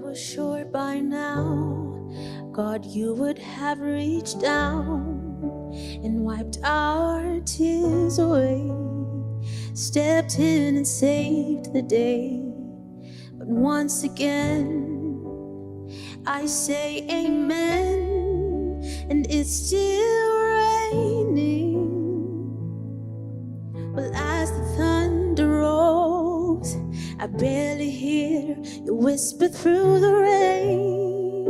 was sure by now, God, you would have reached down and wiped our tears away, stepped in and saved the day. But once again, I say amen, and it's still raining. Well, as the thunder rolls, I barely hear you whisper through the rain,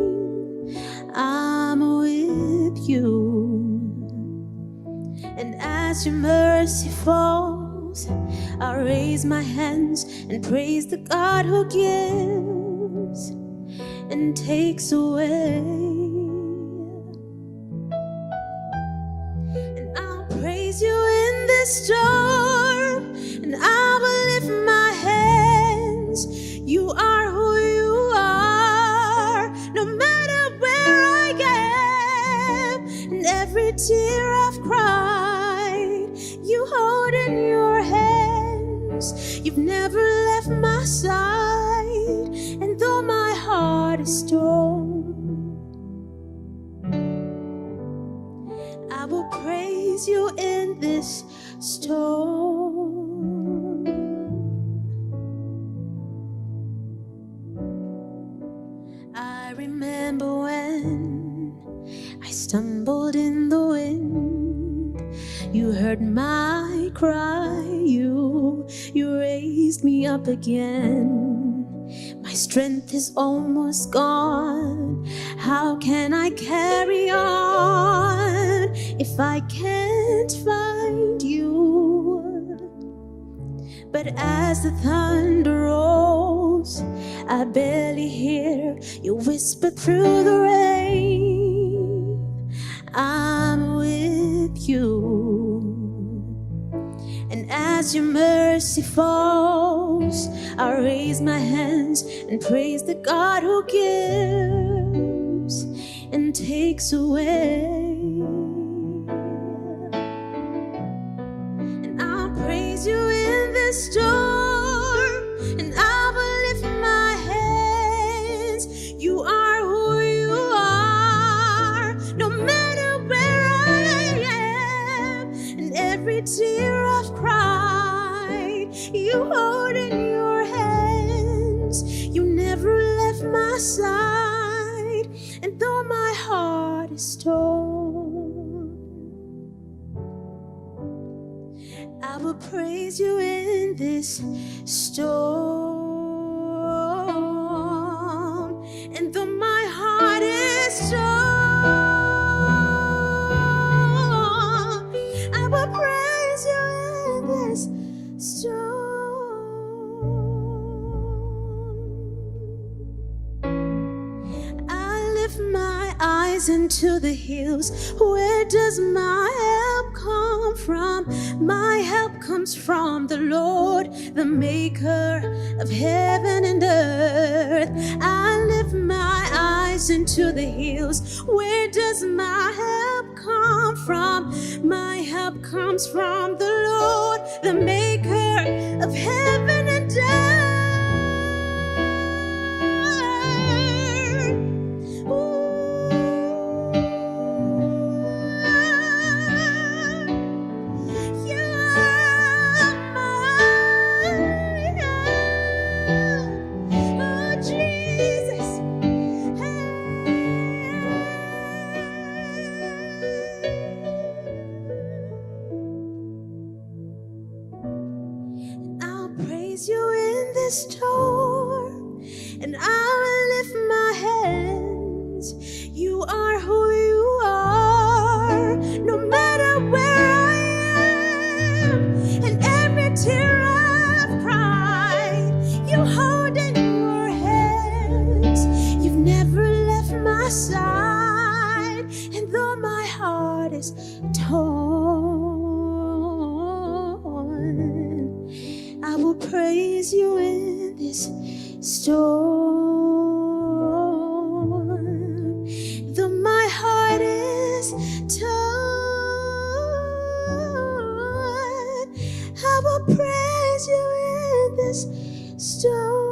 I'm with you. And as your mercy falls, I raise my hands and praise the God who gives and takes away. And I'll praise you in this storm, and I will lift my hands. You are who you are, no matter where I am. And every tear I've cried, you hold in your hands. You've never left my side, and though my heart is torn, I will praise you in this storm. I remember when I stumbled in the wind. You heard my cry, you raised me up again. My strength is almost gone. How can I carry on if I can't find you? But as the thunder rolls, I barely hear you whisper through the rain, I'm with you. And as your mercy falls, I raise my hands and praise the God who gives and takes away. And I'll praise you in this storm, and I will lift my hands. You are who you are, no matter where I am. And every tear I've cried, you hold in your hands. You never left my side, and though my heart is torn, I will praise you in this storm. And though my heart is torn, I will praise you in this storm. I lift my eyes into the hills. Where does my help come from? My help comes from the Lord, the maker of heaven and earth. I lift my eyes into the hills. Where does my help come from? My help comes from the Lord, the maker of heaven and earth. You in this storm, and I will lift my hands. You are who you are, no matter where I am. And every tear I've cried, you hold in your hands. You've never left my side, and though my heart is torn, I will praise you in this storm. Though my heart is torn, I will praise you in this storm.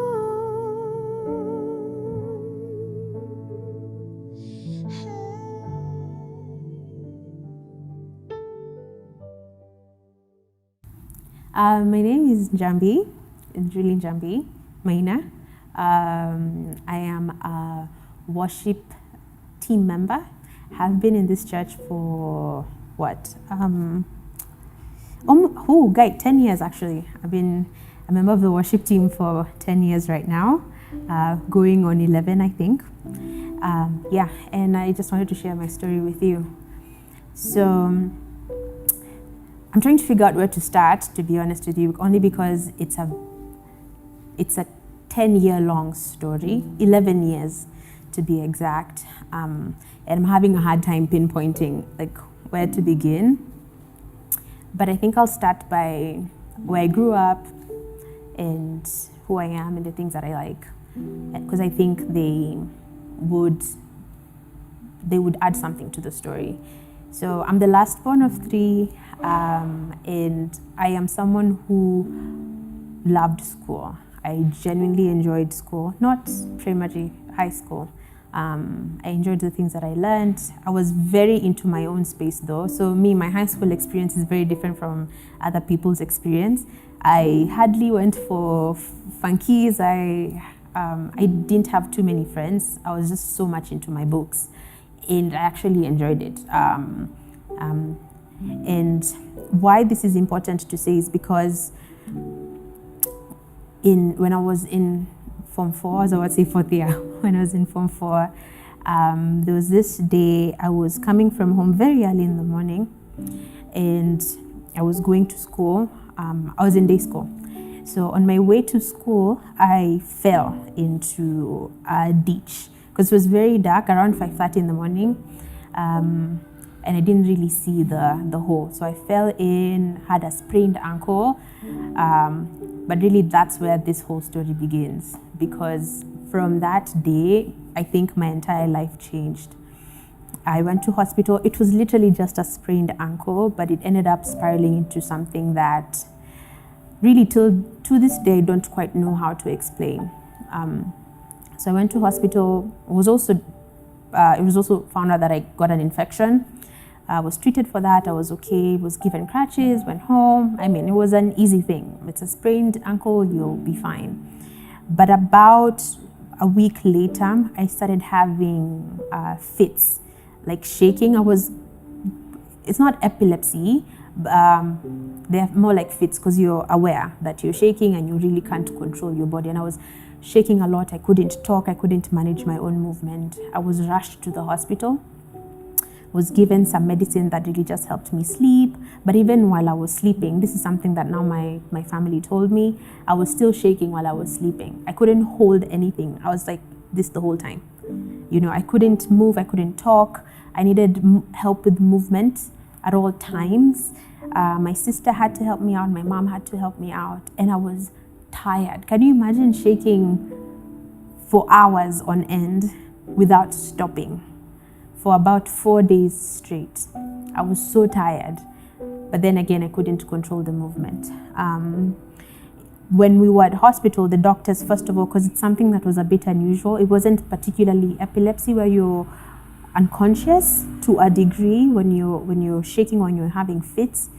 My name is Njambi, Julie Njambi Maina. I am a worship team member. Have been in this church for what? 10 years actually. I've been a member of the worship team for 10 years right now, going on 11, I think. And I just wanted to share my story with you. So I'm trying to figure out where to start, to be honest with you, only because it's a 10-year-long story, 11 years to be exact. And I'm having a hard time pinpointing like where to begin. But I think I'll start by where I grew up and who I am and the things that I like, because I think they would add something to the story. So I'm the last born of 3, and I am someone who loved school. I genuinely enjoyed school, not primarily high school. I enjoyed the things that I learned. I was very into my own space though. So my high school experience is very different from other people's experience. I hardly went for funkies. I didn't have too many friends. I was just so much into my books, and I actually enjoyed it. And why this is important to say is because when I was in Form 4, as I would say 4th year, when I was in Form 4, there was this day I was coming from home very early in the morning, and I was going to school. I was in day school. So on my way to school, I fell into a ditch because it was very dark, around 5:30 in the morning, and I didn't really see the hole. So I fell in, had a sprained ankle, but really that's where this whole story begins, because from that day, I think my entire life changed. I went to hospital. It was literally just a sprained ankle, but it ended up spiraling into something that really to this day I don't quite know how to explain. So I went to hospital. It was also found out that I got an infection. I was treated for that. I was okay. Was given crutches. Went home. I mean, it was an easy thing. It's a sprained ankle. You'll be fine. But about a week later, I started having fits, like shaking. It's not epilepsy. They're more like fits because you're aware that you're shaking and you really can't control your body. And I was shaking a lot. I couldn't talk. I couldn't manage my own movement. I was rushed to the hospital. Was given some medicine that really just helped me sleep. But even while I was sleeping, this is something that now my family told me, I was still shaking while I was sleeping. I couldn't hold anything. I was like this the whole time. I couldn't move. I couldn't talk. I needed help with movement at all times. My sister had to help me out. My mom had to help me out. And I was tired. Can you imagine shaking for hours on end without stopping? For about 4 days straight. I was so tired. But then again, I couldn't control the movement. When we were at hospital, the doctors, first of all, because it's something that was a bit unusual, it wasn't particularly epilepsy where you're unconscious to a degree when you're shaking or when you're having fits.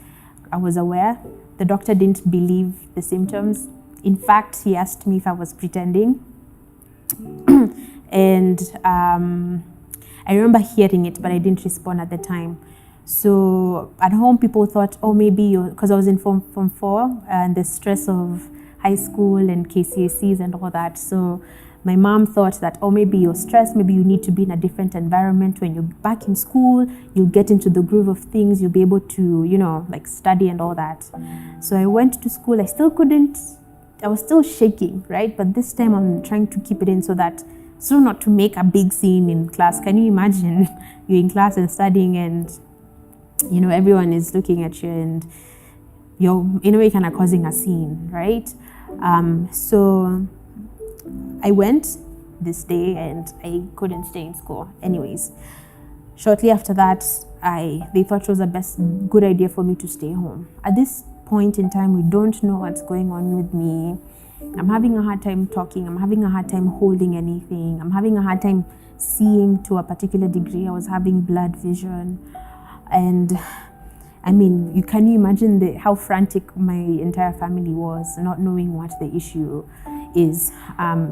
I was aware. The doctor didn't believe the symptoms. In fact, he asked me if I was pretending. And I remember hearing it, but I didn't respond at the time. So at home, people thought, oh, maybe because I was in Form 4 and the stress of high school and KCSEs and all that. So my mom thought that, oh, maybe you're stressed. Maybe you need to be in a different environment. When you're back in school, you'll get into the groove of things. You'll be able to, study and all that. So I went to school. I still couldn't. I was still shaking, right? But this time I'm trying to keep it in so not to make a big scene in class. Can you imagine you're in class and studying and, everyone is looking at you and you're in a way kind of causing a scene, right? So I went this day and I couldn't stay in school. Anyways, shortly after that, they thought it was the good idea for me to stay home. At this point in time, we don't know what's going on with me. I'm having a hard time talking. I'm having a hard time holding anything. I'm having a hard time seeing to a particular degree. I was having blurred vision. And I mean, can you imagine how frantic my entire family was, not knowing what the issue is.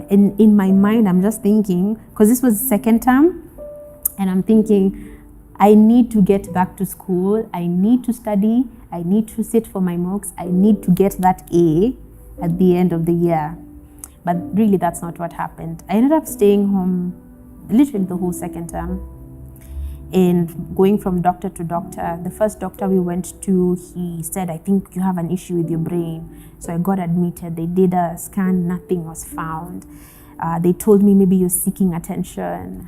In my mind, I'm just thinking, because this was second term, and I'm thinking, I need to get back to school. I need to study. I need to sit for my mocks. I need to get that A at the end of the year. But really, that's not what happened. I ended up staying home literally the whole second term and going from doctor to doctor. The first doctor we went to, he said, I think you have an issue with your brain. So I got admitted. They did a scan. Nothing was found. They told me maybe you're seeking attention.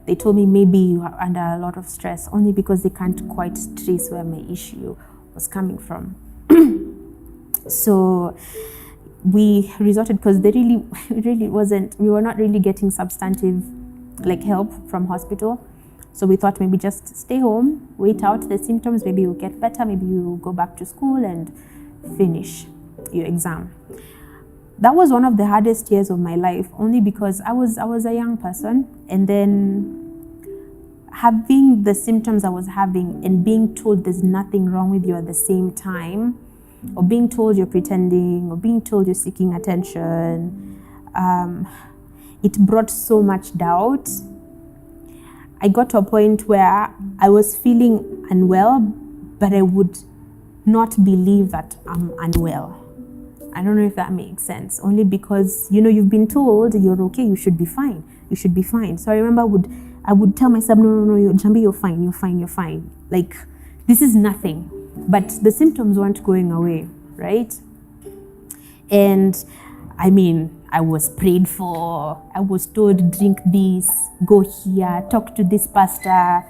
They told me maybe you are under a lot of stress, only because they can't quite trace where my issue was coming from. So we resorted, because they really wasn't, we were not really getting substantive help from hospital. So we thought maybe just stay home, wait out the symptoms, maybe you'll get better, maybe you'll go back to school and finish your exam. That was one of the hardest years of my life, only because I was a young person, and then having the symptoms I was having and being told there's nothing wrong with you at the same time, or being told you're pretending, or being told you're seeking attention, it brought so much doubt. I got to a point where I was feeling unwell, but I would not believe that I'm unwell. I don't know if that makes sense, only because, you've been told you're okay, you should be fine. You should be fine. So I remember I would tell myself, no, Jambi, you're fine. This is nothing. But the symptoms weren't going away, right? And I mean, I was prayed for. I was told, drink this, go here, talk to this pastor,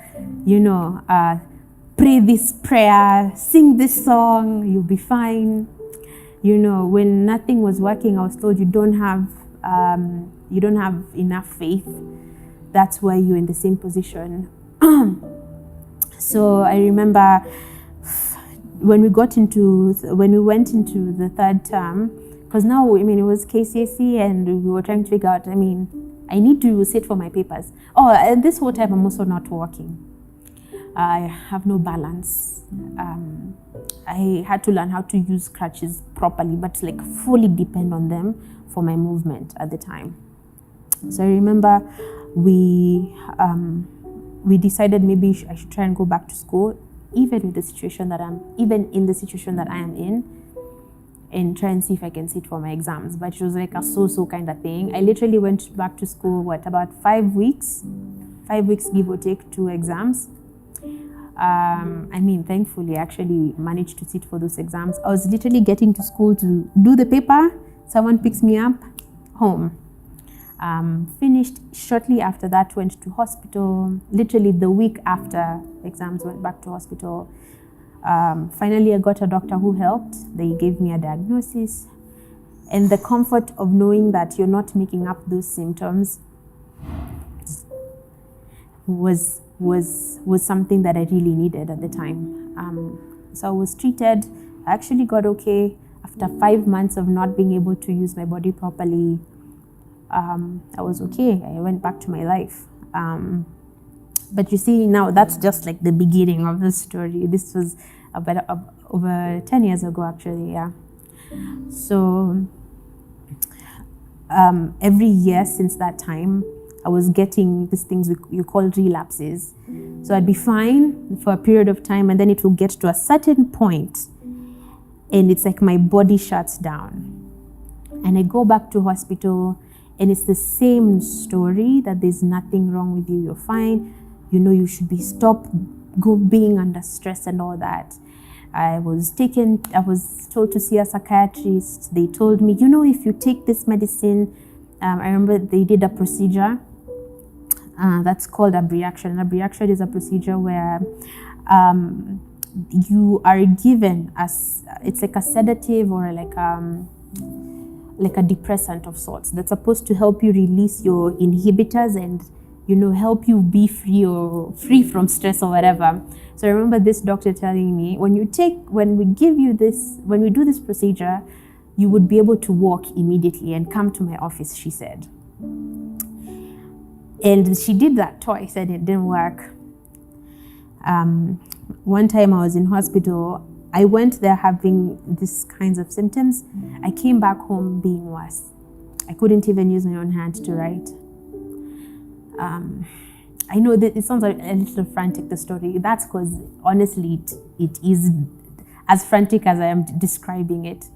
pray this prayer, sing this song, you'll be fine. When nothing was working, I was told you don't have enough faith. That's why you're in the same position. So I remember when we went into the third term, because now, it was KCSE, and we were trying to figure out, I need to sit for my papers. Oh, and this whole time I'm also not walking. I have no balance. I had to learn how to use crutches properly, but fully depend on them for my movement at the time. So I remember we decided maybe I should try and go back to school, even in the situation that I am in, and try and see if I can sit for my exams. But it was a so-so kind of thing. I literally went back to school, about 5 weeks? 5 weeks, give or take, 2 exams. Thankfully, I actually managed to sit for those exams. I was literally getting to school to do the paper. Someone picks me up, home. Finished shortly after that, went to hospital. Literally the week after exams, went back to hospital. Finally, I got a doctor who helped. They gave me a diagnosis. And the comfort of knowing that you're not making up those symptoms was something that I really needed at the time. So I was treated. I actually got okay. After 5 months of not being able to use my body properly, I was okay. I went back to my life. But you see, now that's just the beginning of the story. This was about over 10 years ago, actually, yeah. So every year since that time, I was getting these things you call relapses. So I'd be fine for a period of time, and then it will get to a certain point, and it's my body shuts down. And I go back to hospital, and it's the same story, that there's nothing wrong with you, you're fine. You should be stopped being under stress and all that. I was told to see a psychiatrist. They told me, if you take this medicine, I remember they did a procedure that's called abreaction. Abreaction is a procedure where you are given it's like a sedative or like a depressant of sorts that's supposed to help you release your inhibitors and help you be free from stress or whatever. So I remember this doctor telling me, when we do this procedure, you would be able to walk immediately and come to my office, she said. And she did that twice and it didn't work. one time I was in hospital. I went there having these kinds of symptoms. I came back home being worse. I couldn't even use my own hand to write. I know that it sounds like a little frantic, the story. That's because honestly, it is as frantic as I am describing it.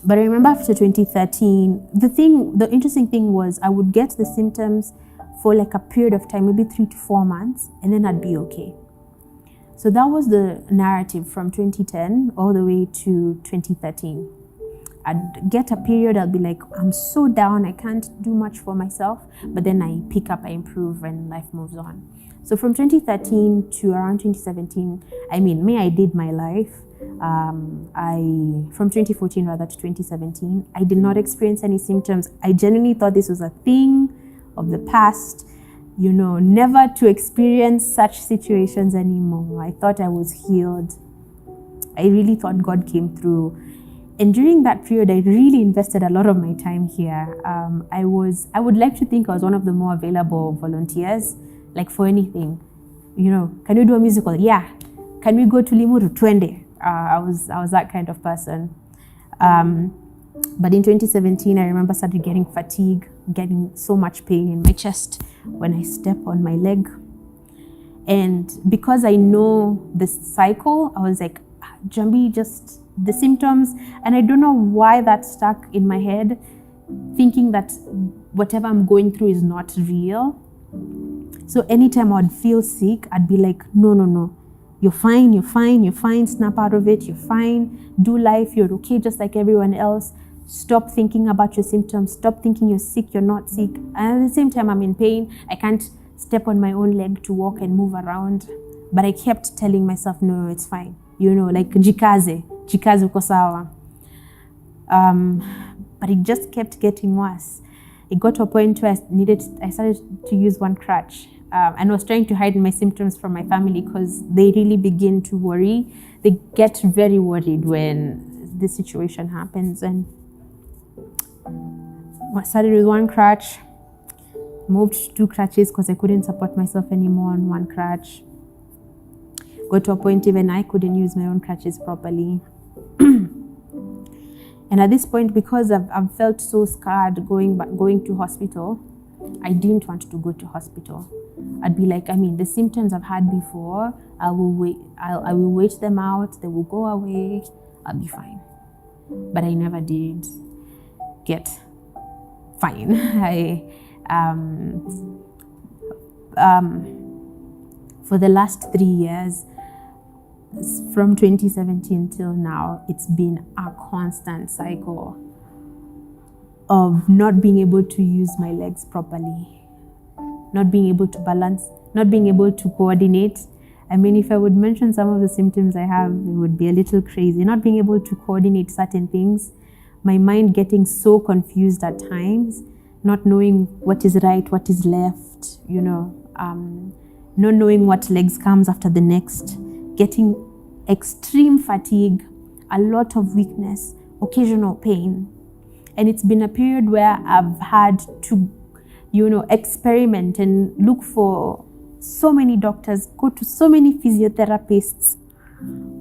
But I remember after 2013, the interesting thing was I would get the symptoms for like a period of time, maybe 3 to 4 months, and then I'd be okay. So that was the narrative from 2010 all the way to 2013. I'd get a period, I'll be like, I'm so down, I can't do much for myself. But then I pick up, I improve, and life moves on. So from 2013 to around 2017, I did my life. From 2014 rather to 2017, I did not experience any symptoms. I genuinely thought this was a thing of the past, never to experience such situations anymore. I thought I was healed. I really thought God came through. And during that period, I really invested a lot of my time here. I would like to think I was one of the more available volunteers, like for anything. Can we do a musical? Yeah. Can we go to Limuru? Twende. I was that kind of person. But in 2017, I remember started getting fatigue, getting so much pain in my chest when I step on my leg. And because I know this cycle, I was like, Jambi, just the symptoms. And I don't know why that stuck in my head, thinking that whatever I'm going through is not real. So anytime I'd feel sick, I'd be like, no. You're fine, snap out of it, you're fine, do life, you're okay just like everyone else. Stop thinking about your symptoms, stop thinking you're sick, you're not sick. And at the same time, I'm in pain, I can't step on my own leg to walk and move around. But I kept telling myself, no, it's fine. Like jikaze uko sawa. But it just kept getting worse. It got to a point where I started to use one crutch. And I was trying to hide my symptoms from my family because they really begin to worry. They get very worried when this situation happens. And I started with one crutch, moved to 2 crutches because I couldn't support myself anymore on one crutch. Got to a point even I couldn't use my own crutches properly. And at this point, because I've felt so scared going to hospital, I didn't want to go to hospital. I'd be like, the symptoms I've had before, I will wait them out, they will go away, I'll be fine. But I never did get fine. For the last 3 years, from 2017 till now, it's been a constant cycle of not being able to use my legs properly, not being able to balance, not being able to coordinate. If I would mention some of the symptoms I have, it would be a little crazy. Not being able to coordinate certain things, my mind getting so confused at times, not knowing what is right, what is left, not knowing what legs comes after the next, getting extreme fatigue, a lot of weakness, occasional pain. And it's been a period where I've had to, experiment and look for so many doctors, go to so many physiotherapists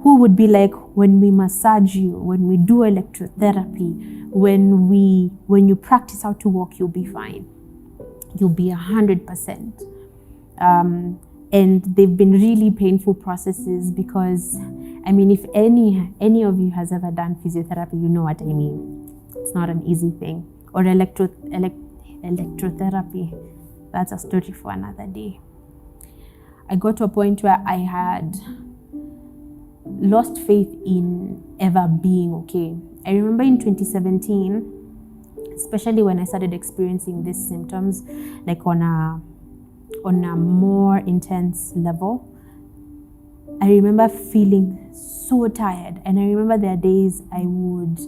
who would be like, when we massage you, when we do electrotherapy, when you practice how to walk, you'll be fine. You'll be 100%. And they've been really painful processes because, if any of you has ever done physiotherapy, you know what I mean. It's not an easy thing. Or electrotherapy, that's a story for another day. I got to a point where I had lost faith in ever being okay. I remember in 2017, especially when I started experiencing these symptoms, like on a more intense level, I remember feeling so tired. And I remember there are days I would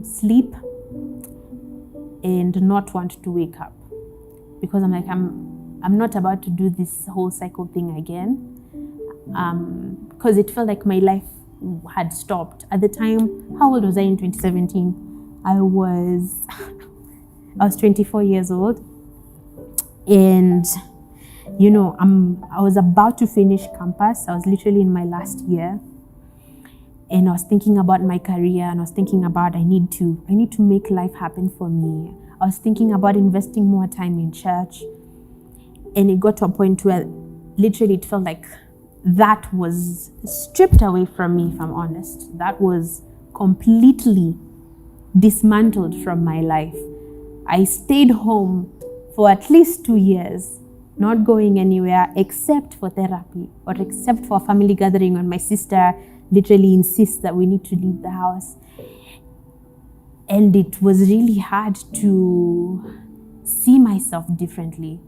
sleep and not want to wake up because I'm like, I'm not about to do this whole cycle thing again, because it felt like my life had stopped. At the time, how old was I in 2017? I was 24 years old, and I was about to finish campus. I was literally in my last year. And I was thinking about my career, and I was thinking about I need to make life happen for me. I was thinking about investing more time in church. And it got to a point where literally it felt like that was stripped away from me, if I'm honest. That was completely dismantled from my life. I stayed home for at least 2 years, not going anywhere except for therapy or except for a family gathering when my sister literally insists that we need to leave the house. And it was really hard to see myself differently.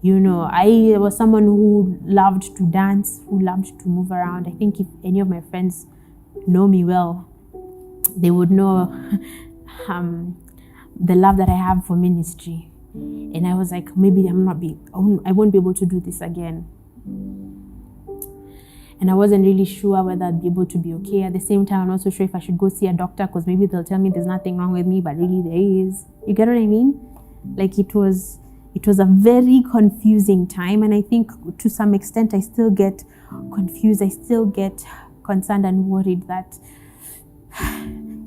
I was someone who loved to dance, who loved to move around. I think if any of my friends know me well, they would know the love that I have for ministry. And I was like, maybe I won't be able to do this again. And I wasn't really sure whether I'd be able to be okay. At the same time, I'm not so sure if I should go see a doctor, because maybe they'll tell me there's nothing wrong with me, but really there is. You get what I mean? Like it was a very confusing time. And I think to some extent, I still get confused. I still get concerned and worried that,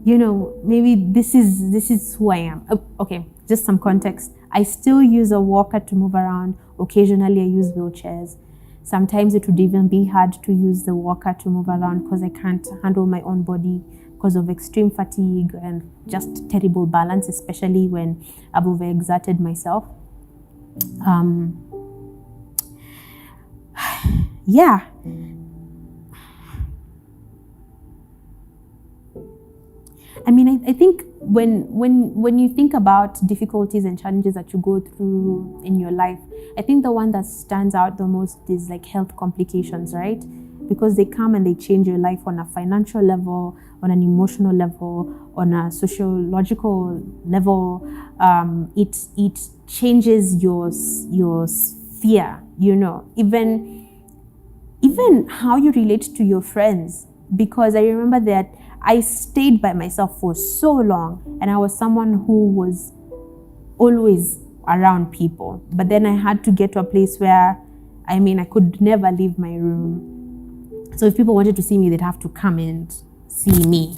maybe this is who I am. Okay, just some context. I still use a walker to move around. Occasionally, I use wheelchairs. Sometimes it would even be hard to use the walker to move around because I can't handle my own body because of extreme fatigue and just terrible balance, especially when I've overexerted myself. Yeah. I mean, I think when you think about difficulties and challenges that you go through in your life, I think the one that stands out the most is like health complications, right? Because they come and they change your life on a financial level, on an emotional level, on a sociological level. It changes your sphere, even how you relate to your friends. Because I remember that I stayed by myself for so long, and I was someone who was always around people. But then I had to get to a place where, I could never leave my room. So if people wanted to see me, they'd have to come and see me,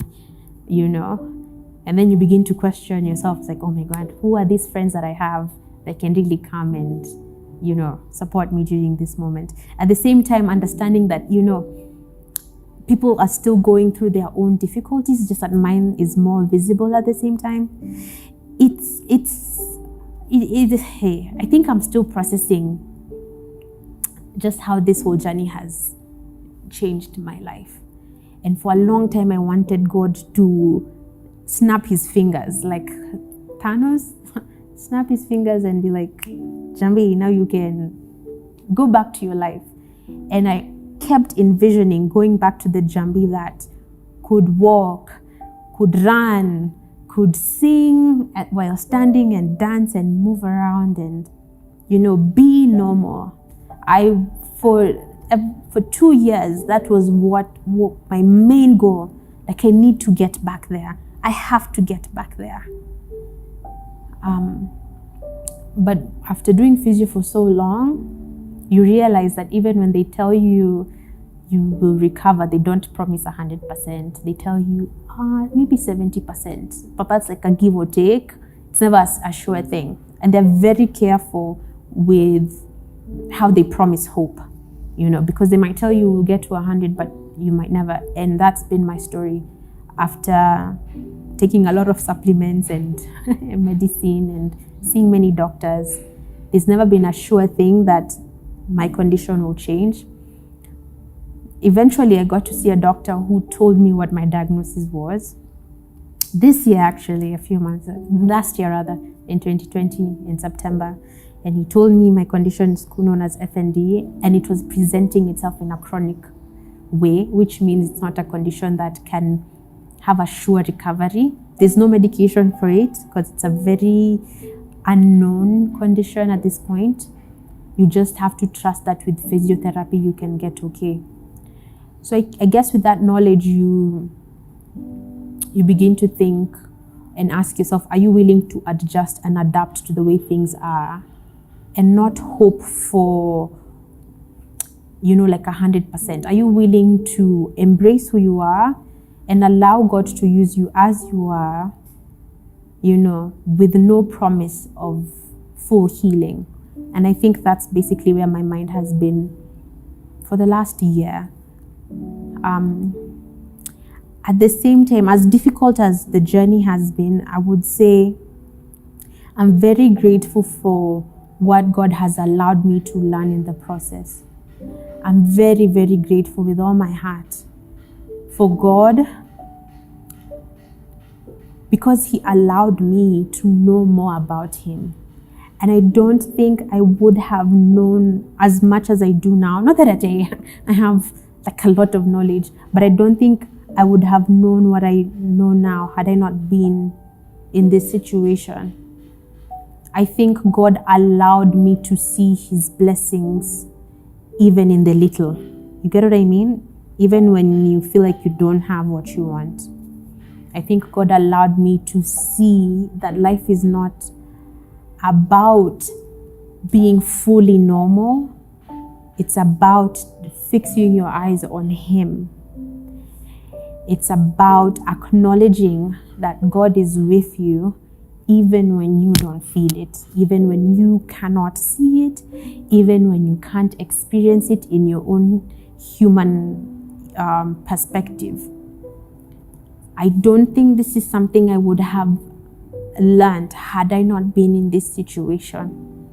And then you begin to question yourself. It's like, oh my God, who are these friends that I have that can really come and, support me during this moment? At the same time, understanding that, people are still going through their own difficulties, just that mine is more visible at the same time. Hey, I think I'm still processing just how this whole journey has changed my life. And for a long time, I wanted God to snap his fingers, like Thanos, snap his fingers and be like, Jambi, now you can go back to your life. And I kept envisioning going back to the Jambi that could walk, could run, could sing while standing and dance and move around and, be normal. For 2 years, that was what my main goal. Like, I need to get back there. I have to get back there. But after doing physio for so long, you realize that even when they tell you you will recover, they don't promise 100%. They tell you maybe 70%. But that's like a give or take. It's never a sure thing. And they're very careful with how they promise hope, because they might tell you will get to 100, but you might never. And that's been my story after taking a lot of supplements and medicine and seeing many doctors. There's never been a sure thing that my condition will change. Eventually, I got to see a doctor who told me what my diagnosis was. This year, actually, last year rather, in 2020, in September. And he told me my condition is known as FND, and it was presenting itself in a chronic way, which means it's not a condition that can have a sure recovery. There's no medication for it because it's a very unknown condition at this point. You just have to trust that with physiotherapy, you can get okay. So I guess with that knowledge, you begin to think and ask yourself, are you willing to adjust and adapt to the way things are? and not hope for, like 100%? Are you willing to embrace who you are and allow God to use you as you are, with no promise of full healing? And I think that's basically where my mind has been for the last year. At the same time, as difficult as the journey has been, I would say I'm very grateful for what God has allowed me to learn in the process. I'm very, very grateful with all my heart for God, because He allowed me to know more about Him. And I don't think I would have known as much as I do now. Not that I have like a lot of knowledge, but I don't think I would have known what I know now had I not been in this situation. I think God allowed me to see His blessings even in the little. You get what I mean? Even when you feel like you don't have what you want. I think God allowed me to see that life is not about being fully normal. It's about fixing your eyes on Him. It's about acknowledging that God is with you even when you don't feel it, even when you cannot see it, even when you can't experience it in your own human perspective. I don't think this is something I would have learned had I not been in this situation.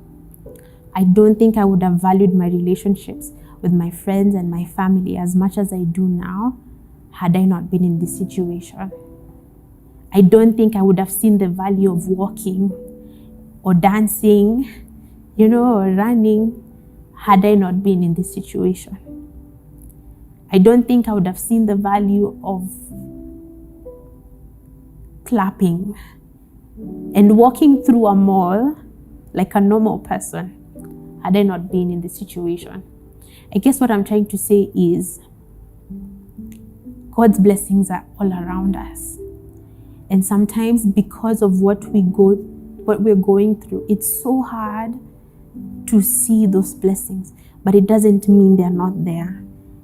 I don't think I would have valued my relationships with my friends and my family as much as I do now had I not been in this situation. I don't think I would have seen the value of walking or dancing, or running had I not been in this situation. I don't think I would have seen the value of clapping and walking through a mall like a normal person had I not been in this situation. I guess what I'm trying to say is God's blessings are all around us. And sometimes because of what we're going through, it's so hard to see those blessings. But it doesn't mean they're not there.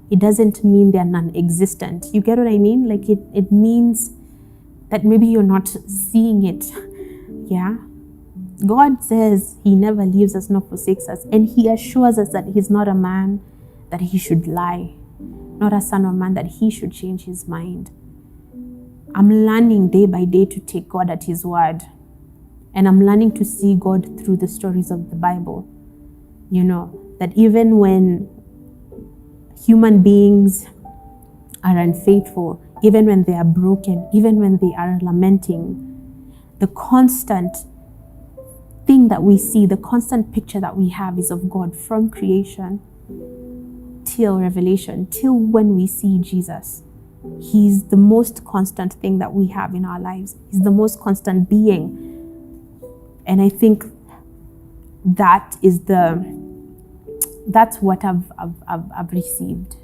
It doesn't mean they're non-existent. You get what I mean? Like it means that maybe you're not seeing it. Yeah? God says He never leaves us nor forsakes us. And He assures us that He's not a man that He should lie, not a son of man that He should change His mind. I'm learning day by day to take God at His word. And I'm learning to see God through the stories of the Bible. That even when human beings are unfaithful, even when they are broken, even when they are lamenting, the constant thing that we see, the constant picture that we have is of God from creation till Revelation, till when we see Jesus. He's the most constant thing that we have in our lives. He's the most constant being. And I think that's what I've received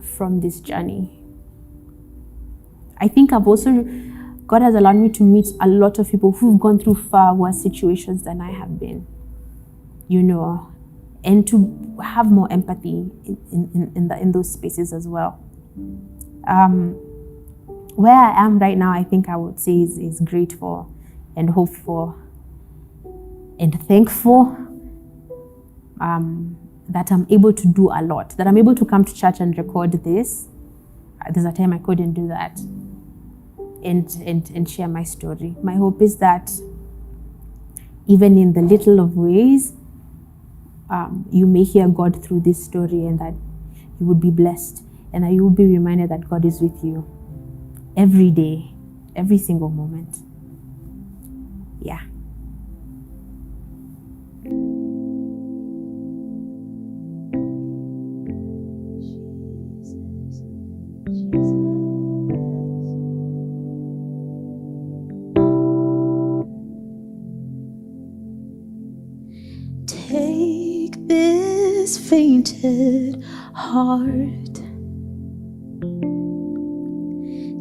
from this journey. I think God has allowed me to meet a lot of people who've gone through far worse situations than I have been, and to have more empathy in those spaces as well. Where I am right now, I think I would say is grateful and hopeful and thankful that I'm able to do a lot, that I'm able to come to church and record this. There's a time I couldn't do that, and share my story. My hope is that even in the little of ways, you may hear God through this story, and that you would be blessed, and that you will be reminded that God is with you every day, every single moment. Yeah. Take this fainted heart,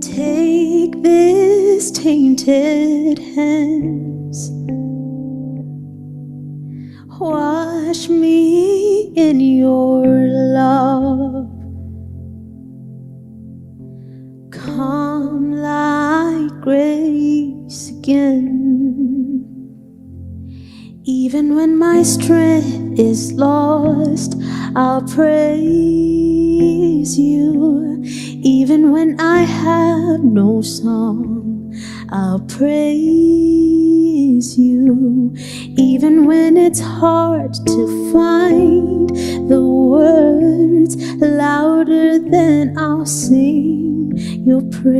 take this tainted hands, Wash me in your love. Come like grace again. Even when my strength is lost, I'll praise you. Even when I have no song, I'll praise you. Even when it's hard to find the words louder than I'll sing your praise.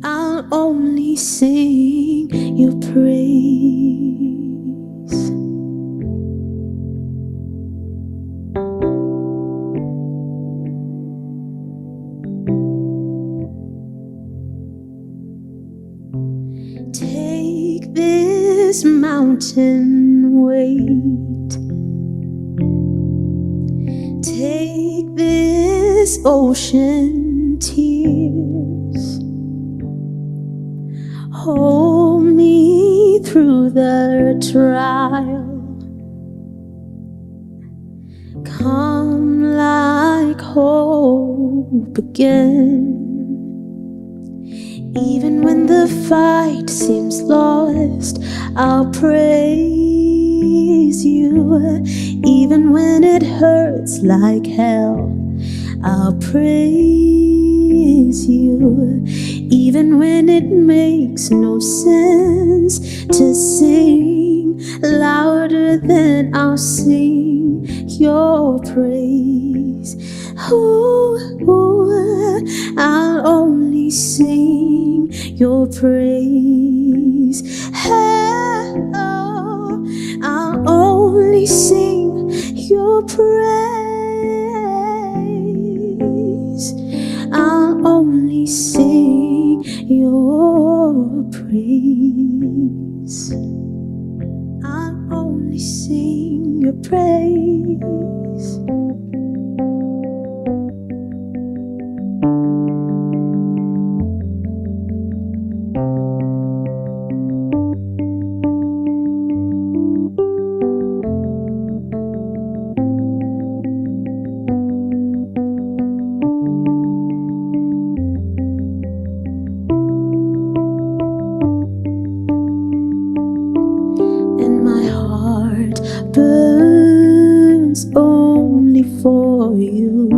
I'll only sing your praise. Take this mountain weight. Take this ocean tears. Hold me through the trial. Come like hope again. Even when the fight seems lost, I'll praise you. Even when it hurts like hell, I'll praise you. Even when it makes no sense to sing louder than I'll sing your praise. Ooh, ooh, I'll only sing your praise. Oh, I'll only sing your praise. I'll only sing your praise. I'll only sing your praise. Burns only for you.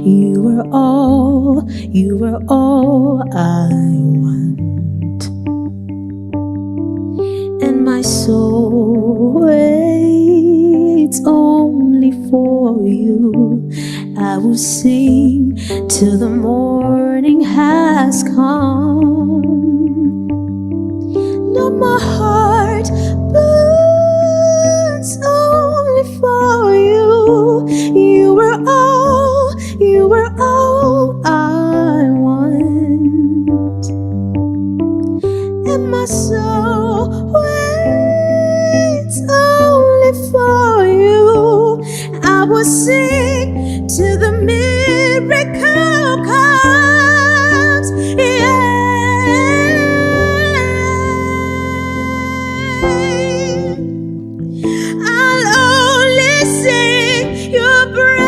You were all I want. And my soul waits only for you. I will sing till the morning has come. Lord, my heart burns only for you. You were all I want. And my soul waits only for you. I will sing till the miracle comes. Yeah. I'll only sing your praise.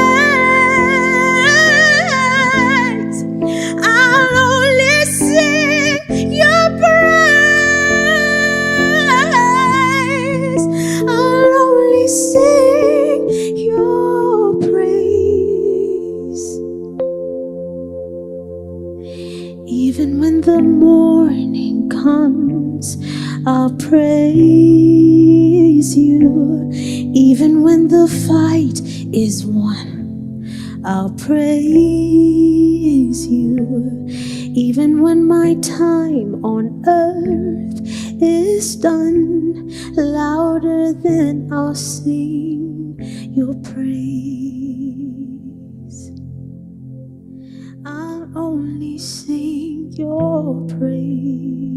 I'll only sing your praise. I'll only sing your praise. Even when the morning comes, I'll praise you. Even when the fight is won, I'll praise you. Even when my time on earth is done, louder than I'll sing your praise. I'll only sing your praise.